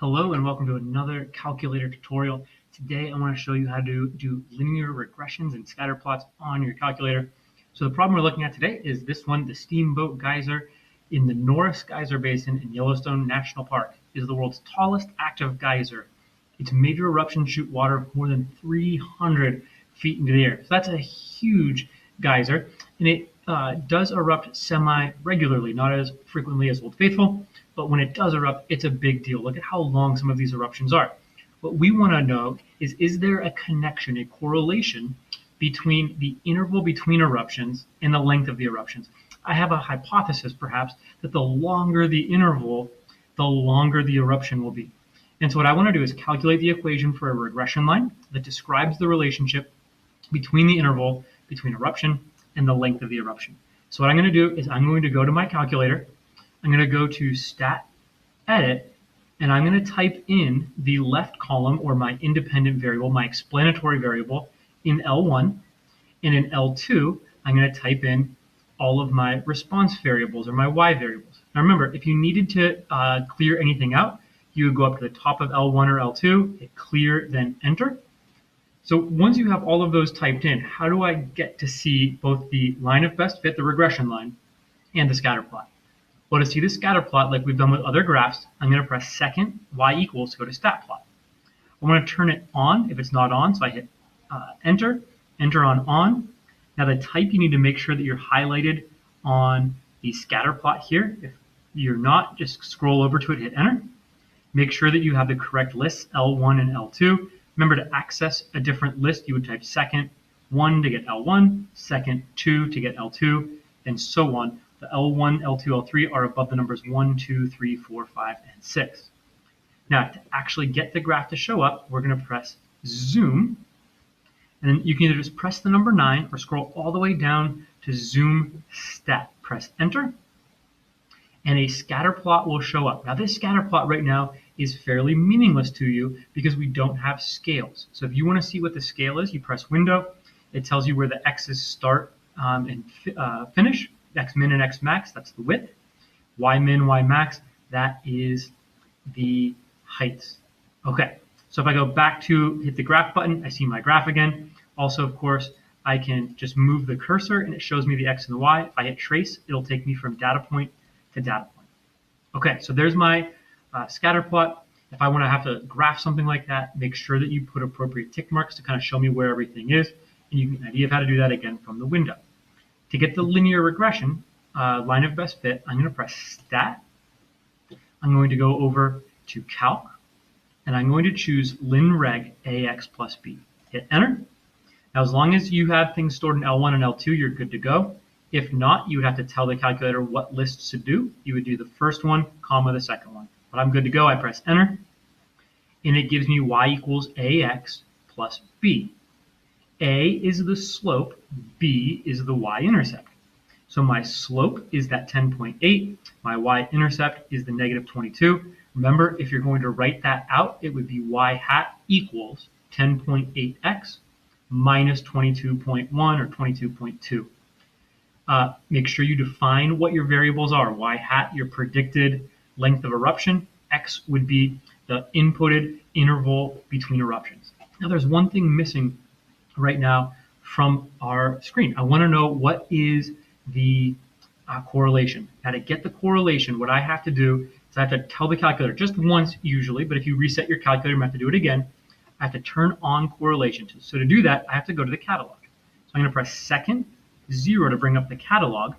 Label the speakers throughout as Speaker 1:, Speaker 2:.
Speaker 1: Hello and welcome to another calculator tutorial. Today I want to show you how to do linear regressions and scatter plots on your calculator. So the problem we're looking at today is this one, the Steamboat Geyser in the Norris Geyser Basin in Yellowstone National Park is the world's tallest active geyser. Its major eruptions shoot water more than 300 feet into the air. So that's a huge geyser, and it does erupt semi-regularly, not as frequently as Old Faithful, but when it does erupt, it's a big deal. Look at how long some of these eruptions are. What we want to know is there a connection, a correlation between the interval between eruptions and the length of the eruptions? I have a hypothesis, perhaps, that the longer the interval, the longer the eruption will be. And so what I want to do is calculate the equation for a regression line that describes the relationship between the interval between eruption and the length of the eruption. So what I'm going to do is I'm going to go to my calculator. I'm going to go to Stat Edit, and I'm going to type in the left column, or my independent variable, my explanatory variable, in L1. And in L2, I'm going to type in all of my response variables, or my Y variables. Now remember, if you needed to clear anything out, you would go up to the top of L1 or L2, hit clear, then enter. So once you have all of those typed in, how do I get to see both the line of best fit, the regression line, and the scatter plot? Well, to see the scatter plot, like we've done with other graphs, I'm going to press second y equals to go to stat plot. I want to turn it on if it's not on, so I hit enter on. Now the type, you need to make sure that you're highlighted on the scatter plot here. If you're not, just scroll over to it, hit enter. Make sure that you have the correct lists, L1 and L2. Remember, to access a different list, you would type second 1 to get L1, second 2 to get L2, and so on. The L1, L2, L3 are above the numbers 1, 2, 3, 4, 5, and 6. Now, to actually get the graph to show up, we're going to press zoom. And then you can either just press the number 9 or scroll all the way down to zoom stat. Press enter, and a scatter plot will show up. Now, this scatter plot right now is fairly meaningless to you because we don't have scales. So if you want to see what the scale is, you press window. It tells you where the x's start and finish. X min and X max, that's the width. Y min, Y max, that is the heights. Okay, so if I go back to hit the graph button, I see my graph again. Also, of course, I can just move the cursor and it shows me the X and the Y. If I hit trace, it'll take me from data point to data point. Okay, so there's my scatter plot. If I want to have to graph something like that, make sure that you put appropriate tick marks to kind of show me where everything is. And you get an idea of how to do that again from the window. To get the linear regression line of best fit, I'm going to press Stat. I'm going to go over to Calc, and I'm going to choose linreg AX plus B. Hit Enter. Now, as long as you have things stored in L1 and L2, you're good to go. If not, you would have to tell the calculator what lists to do. You would do the first one, comma, the second one. But I'm good to go. I press Enter, and it gives me Y equals AX plus B. A is the slope, B is the y-intercept. So my slope is that 10.8, my y-intercept is the negative 22. Remember, if you're going to write that out, it would be y hat equals 10.8x minus 22.1 or 22.2. Make sure you define what your variables are. Y hat, your predicted length of eruption. X would be the inputted interval between eruptions. Now there's one thing missing right now from our screen. I want to know what is the correlation. Now, to get the correlation, what I have to do is I have to tell the calculator just once usually, but if you reset your calculator, you have to do it again. I have to turn on correlation. So to do that, I have to go to the catalog. So I'm going to press second 0 to bring up the catalog,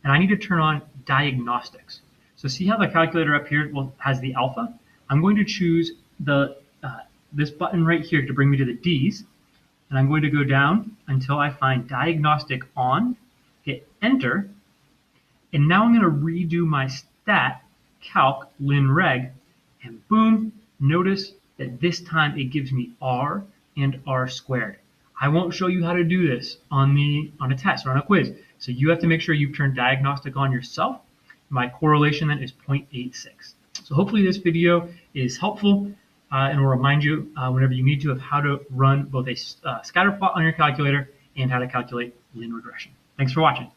Speaker 1: and I need to turn on diagnostics. So see how the calculator up here has the alpha? I'm going to choose the this button right here to bring me to the D's. And I'm going to go down until I find diagnostic on, hit enter, and now I'm going to redo my stat calc linreg, and boom, notice that this time it gives me R and R squared. I won't show you how to do this on a test or on a quiz, so you have to make sure you've turned diagnostic on yourself. My correlation then is 0.86. So hopefully this video is helpful. And will remind you whenever you need to of how to run both a scatter plot on your calculator and how to calculate linear regression. Thanks for watching.